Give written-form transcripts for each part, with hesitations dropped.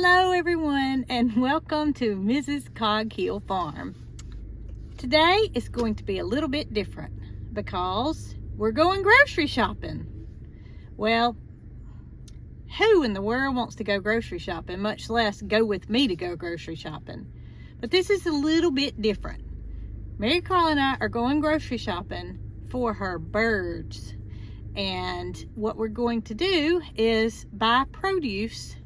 Hello everyone and welcome to Mrs. Cog Hill Farm. Today is going to be a little bit different because we're going grocery shopping. Well, who in the world wants to go grocery shopping, much less go with me to go grocery shopping? But this is a little bit different. Marycarl and I are going grocery shopping for her birds. And what we're going to do is buy produce.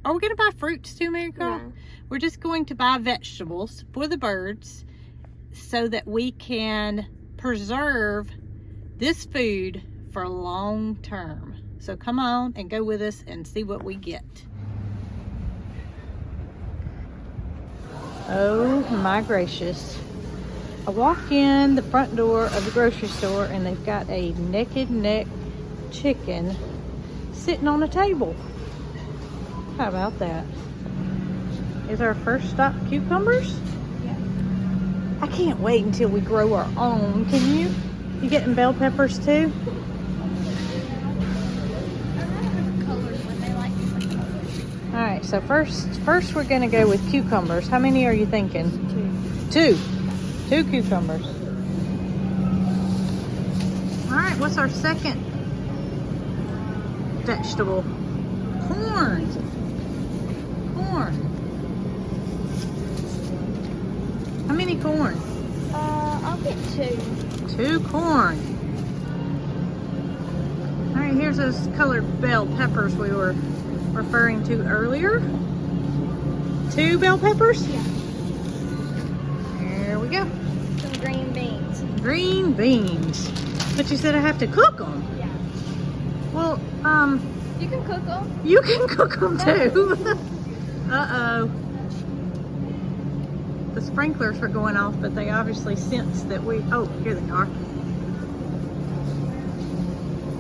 Are we going to buy fruits too, Marycarl? No. We're just going to buy vegetables for the birds so that we can preserve this food for long term. So come on and go with us and see what we get. Oh my gracious. I walk in the front door of the grocery store and they've got a naked neck chicken sitting on a table. How about that? Is our first stop cucumbers? Yeah. I can't wait until we grow our own. Can you? You getting bell peppers too? All right, so first we're gonna go with cucumbers. How many are you thinking? Two cucumbers. All right, what's our second vegetable? Corn. How many corn? I'll get two. 2 corn. All right, here's those colored bell peppers we were referring to earlier. 2 bell peppers? Yeah. There we go. Some green beans. Green beans. But you said I have to cook them. Yeah. Well, You can cook them. you can cook them too. Uh-oh. The sprinklers are going off, but they obviously sense that we... Oh, here they are.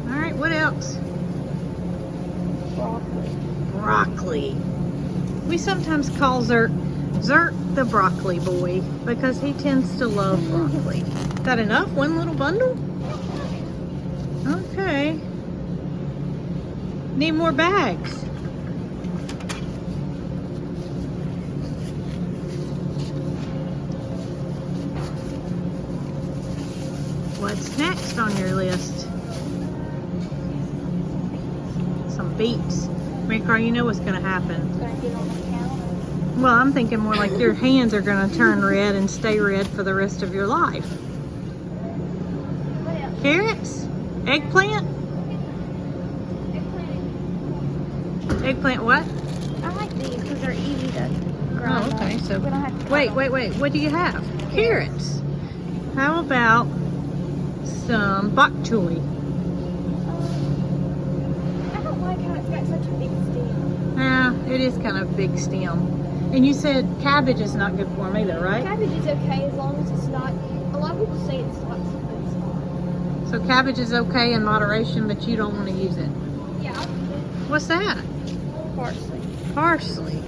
All right, what else? Broccoli. We sometimes call Zert the broccoli boy because he tends to love broccoli. Is that enough? One little bundle? Okay. Need more bags. What's next on your list? Some beets. Marycarl, you know what's going to happen. Gonna get on the counter. Well, I'm thinking more like your hands are going to turn red and stay red for the rest of your life. What else? Carrots? Eggplant? Eggplant what? I like these because they're easy to grind. Oh, okay. up. So, We don't have to cut wait. them. What do you have? Carrots. How about some bok choy? I don't like how it's got such a big stem. Yeah, it is kind of big stem. And you said cabbage is not good for them either, right? Cabbage is okay as long as it's not. A lot of people say it's not something. So cabbage is okay in moderation, but you don't want to use it. Yeah, I'll do What's that? it. Parsley. Parsley.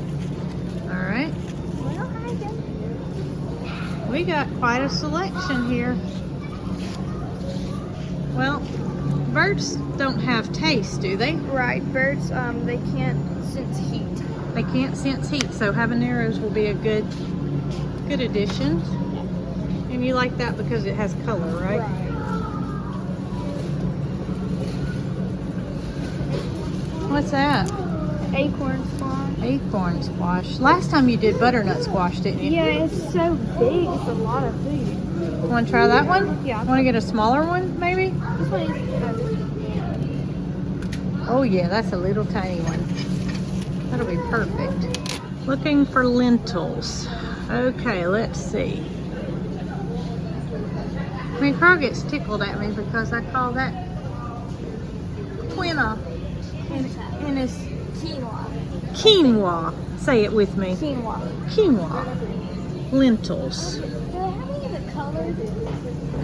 All right. Well, I don't. We got quite a selection here. Well, birds don't have taste, do they? Right, birds, they can't sense heat. They can't sense heat, so habaneros will be a good addition. And you like that because it has color, right? What's that? Acorn squash. Acorn squash. Last time you did butternut squash, didn't you? Yeah, it's so big. It's a lot of food. Want to try that one? Yeah. Want to get a smaller one, maybe? This one is Oh yeah, that's a little tiny one. That'll be perfect. Looking for lentils. Okay, let's see. I mean, Carl gets tickled at me because I call that quinoa. And it's quinoa. quinoa. Say it with me. Quinoa. Quinoa. Lentils. Do they have any of the colors?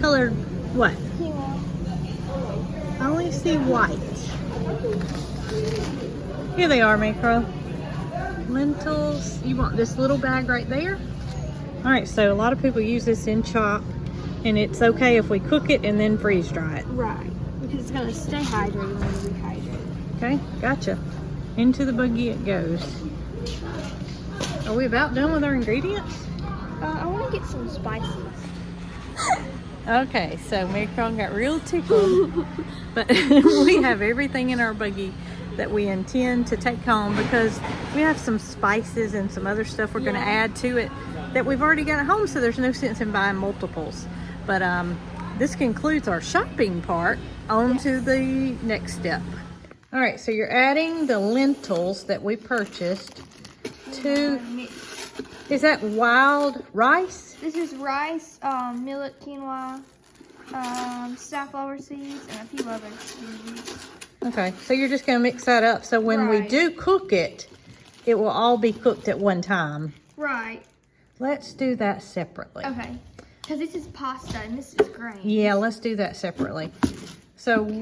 Colored what? Quinoa. I only see white. Here they are, Marycarl. Lentils. You want this little bag right there? All right, so a lot of people use this in chop, and it's okay if we cook it and then freeze dry it. Right. Because it's going to stay hydrated when we rehydrate. Okay, gotcha. Into the buggy it goes. Are we about done with our ingredients? I want to get some spices. Okay, so Marycarl got real tickled, but we have everything in our buggy that we intend to take home because we have some spices and some other stuff we're going to add to it that we've already got at home, so there's no sense in buying multiples. But this concludes our shopping part. On to the next step. All right, so you're adding the lentils that we purchased to, is that wild rice? This is rice, millet, quinoa, safflower seeds, and a few other seeds. Okay, so you're just gonna mix that up. So when we do cook it, it will all be cooked at one time. Right. Let's do that separately. Okay, because this is pasta and this is grain. Yeah, let's do that separately. So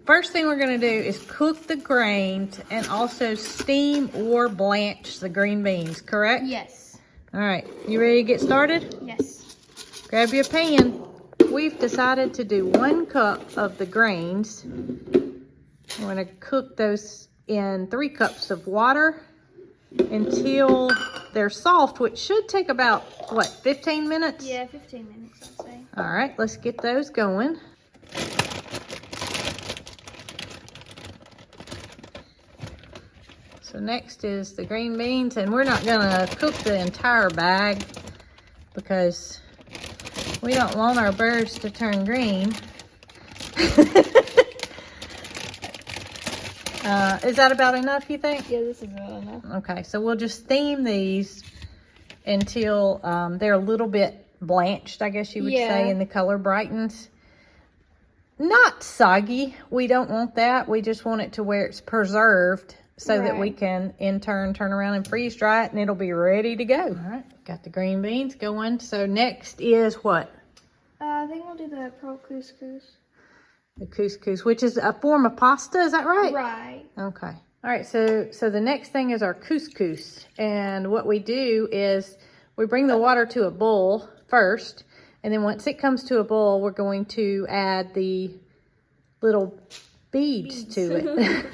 first thing we're gonna do is cook the grains and also steam or blanch the green beans, correct? Yes. All right, you ready to get started? Yes. Grab your pan. We've decided to do 1 cup of the grains. We're gonna cook those in 3 cups of water until they're soft, which should take about, what, 15 minutes? Yeah, 15 minutes, I'd say. All right, let's get those going. So next is the green beans, and we're not gonna cook the entire bag because we don't want our birds to turn green. Is that about enough, you think? Yeah, this is about enough. Okay, so we'll just steam these until they're a little bit blanched, I guess you would say, and the color brightens. Not soggy. We don't want that. We just want it to where it's preserved so that we can, in turn, turn around and freeze dry it, and it'll be ready to go. All right, got the green beans going. So next is what? I think we'll do the pearl couscous. The couscous, which is a form of pasta, is that right? Right. Okay. All right, so the next thing is our couscous. And what we do is we bring the water to a boil first, and then once it comes to a boil, we're going to add the little beads to it.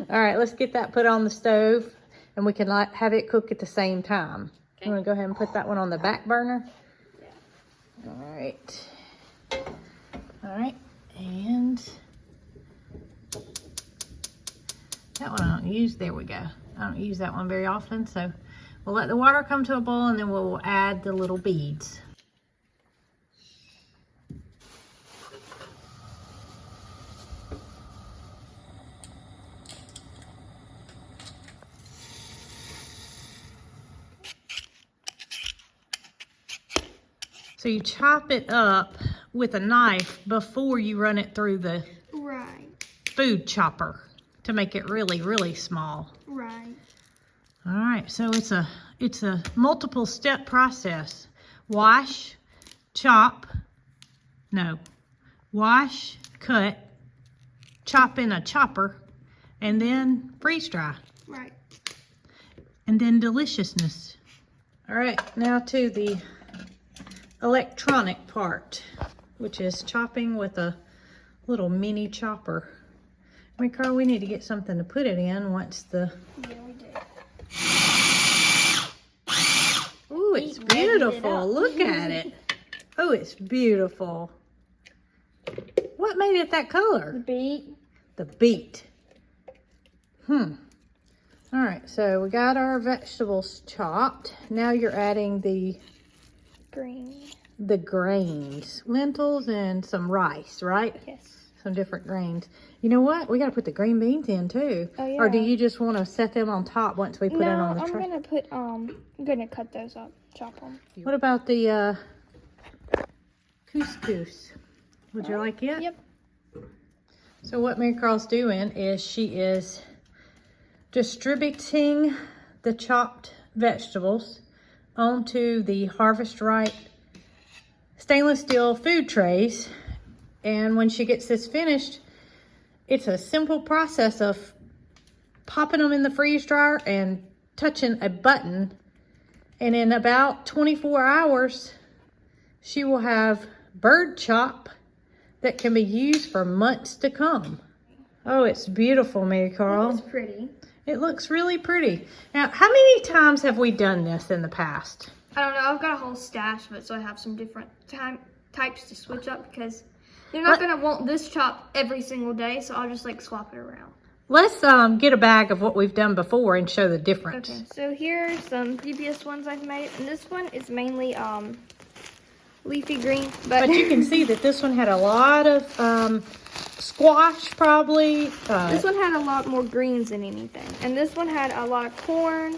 All right, let's get that put on the stove, and we can have it cook at the same time. Okay. You want to go ahead and put that one on the back burner? Yeah. All right. All right, and that one I don't use. There we go. I don't use that one very often, so we'll let the water come to a boil, and then we'll add the little beads. So you chop it up with a knife before you run it through the food chopper to make it really, really small. Right. All right, so it's a multiple step process. Wash, chop, wash, cut, chop in a chopper, and then freeze dry. Right. And then deliciousness. All right, now to the electronic part, which is chopping with a little mini chopper. Marycarl, we need to get something to put it in once the... Yeah, we do. Ooh, it's beautiful. Look at it. Oh, it's beautiful. What made it that color? The beet. The beet. All right, so we got our vegetables chopped. Now you're adding the grains, lentils and some rice, right? Yes. Some different grains. You know what? We got to put the green beans in too. Oh, yeah. Or do you just want to set them on top once we put it on the tray? I'm gonna put I'm gonna cut those up, chop them. What about the couscous? Would you like it? Yep. So what Marycarl's doing is she is distributing the chopped vegetables onto the Harvest Right stainless steel food trays, and when she gets this finished, it's a simple process of popping them in the freeze dryer and touching a button, and in about 24 hours she will have bird chop that can be used for months to come. Oh, it's beautiful, Marycarl. It's pretty. It looks really pretty. Now, how many times have we done this in the past? I don't know. I've got a whole stash of it, so I have some different types to switch up because they're not going to want this chop every single day, so I'll just like swap it around. Let's get a bag of what we've done before and show the difference. Okay, so here are some previous ones I've made, and this one is mainly leafy green. But you can see that this one had a lot of squash probably. This one had a lot more greens than anything. And this one had a lot of corn.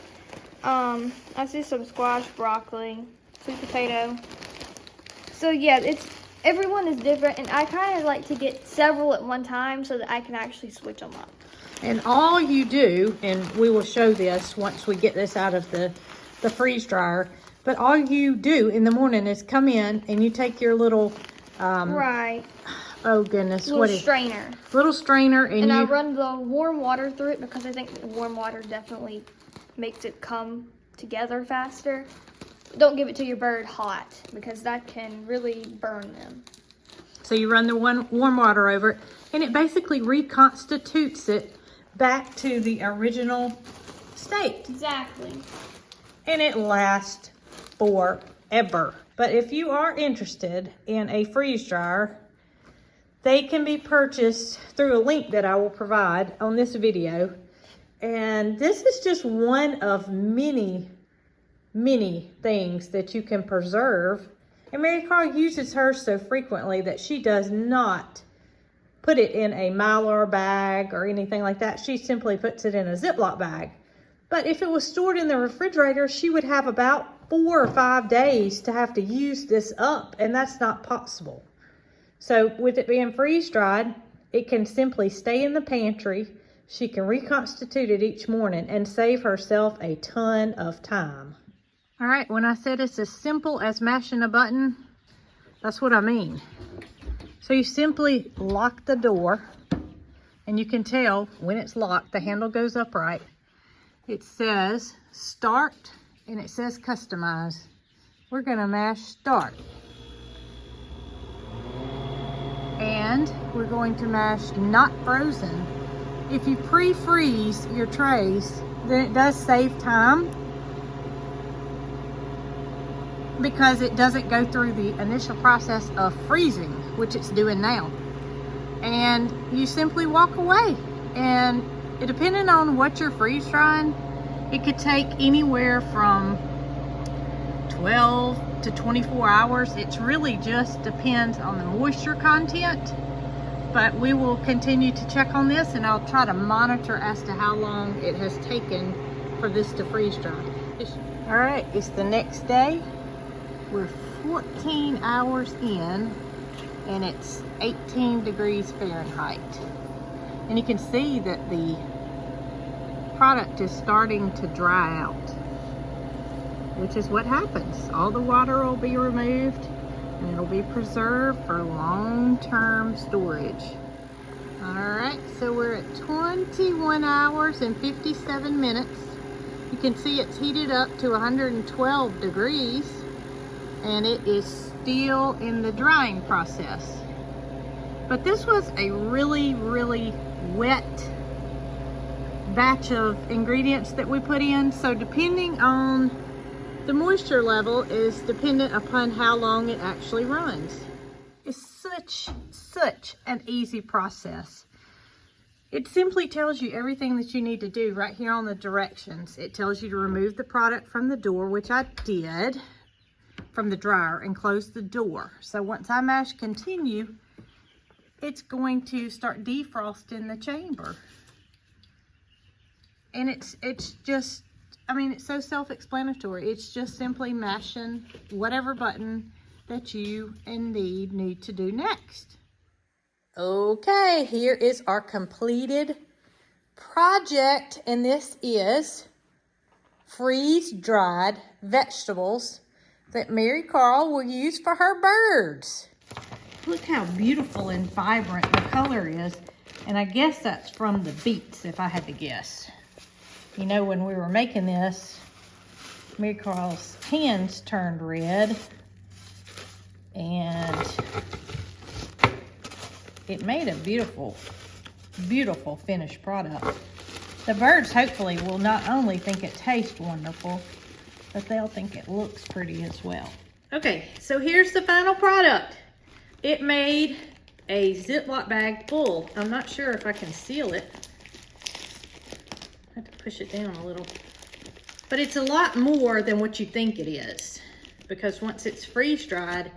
I see some squash, broccoli, sweet potato. So yeah, everyone is different, and I kind of like to get several at one time so that I can actually switch them up. And all you do, and we will show this once we get this out of the freeze dryer, but all you do in the morning is come in and you take your little right. Oh goodness, little strainer. Little strainer, and I run the warm water through it because I think the warm water definitely makes it come together faster. Don't give it to your bird hot because that can really burn them. So you run the warm water over it, and it basically reconstitutes it back to the original state. Exactly. And it lasts forever. But if you are interested in a freeze dryer, they can be purchased through a link that I will provide on this video. And this is just one of many, many things that you can preserve. And Marycarl uses hers so frequently that she does not put it in a Mylar bag or anything like that. She simply puts it in a Ziploc bag. But if it was stored in the refrigerator, she would have about 4 or 5 days to have to use this up, and that's not possible. So with it being freeze dried, it can simply stay in the pantry. She can reconstitute it each morning and save herself a ton of time. All right, when I said it's as simple as mashing a button, that's what I mean. So you simply lock the door, and you can tell when it's locked, the handle goes upright. It says start, and it says customize. We're gonna mash start. And we're going to mash not frozen. If you pre-freeze your trays, then it does save time because it doesn't go through the initial process of freezing, which it's doing now. And you simply walk away. And depending on what you're freeze drying, it could take anywhere from 12 to 24 hours. It really just depends on the moisture content. But we will continue to check on this, and I'll try to monitor as to how long it has taken for this to freeze dry. All right, it's the next day. We're 14 hours in, and it's 18 degrees Fahrenheit. And you can see that the product is starting to dry out, which is what happens. All the water will be removed, and it'll be preserved for long-term storage. All right, so we're at 21 hours and 57 minutes. You can see it's heated up to 112 degrees, and it is still in the drying process. But this was a really, really wet batch of ingredients that we put in, so depending on the moisture level is dependent upon how long it actually runs. It's such an easy process. It simply tells you everything that you need to do right here on the directions. It tells you to remove the product from the door, which I did, from the dryer, and close the door. So once I mash continue, it's going to start defrosting the chamber. And it's just, I mean, it's so self-explanatory. It's just simply mashing whatever button that you need to do next. Okay, here is our completed project, and this is freeze-dried vegetables that Marycarl will use for her birds. Look how beautiful and vibrant the color is, and I guess that's from the beets, if I had to guess. You know, when we were making this, Marycarl's hands turned red, and it made a beautiful, beautiful finished product. The birds hopefully will not only think it tastes wonderful, but they'll think it looks pretty as well. Okay, so here's the final product. It made a Ziploc bag full. I'm not sure if I can seal it. I have to push it down a little. But it's a lot more than what you think it is, because once it's freeze-dried,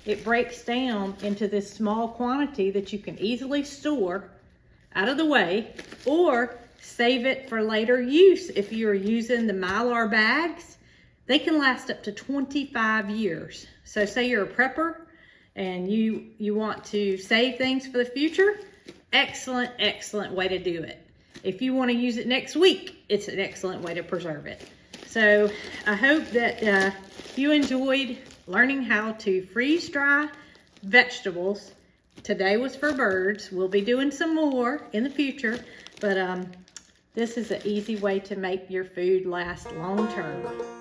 it breaks down into this small quantity that you can easily store out of the way or save it for later use. If you're using the Mylar bags, they can last up to 25 years. So say you're a prepper and you want to save things for the future, excellent, excellent way to do it. If you want to use it next week, it's an excellent way to preserve it. So I hope that you enjoyed learning how to freeze dry vegetables. Today was for birds. We'll be doing some more in the future, but this is an easy way to make your food last long term.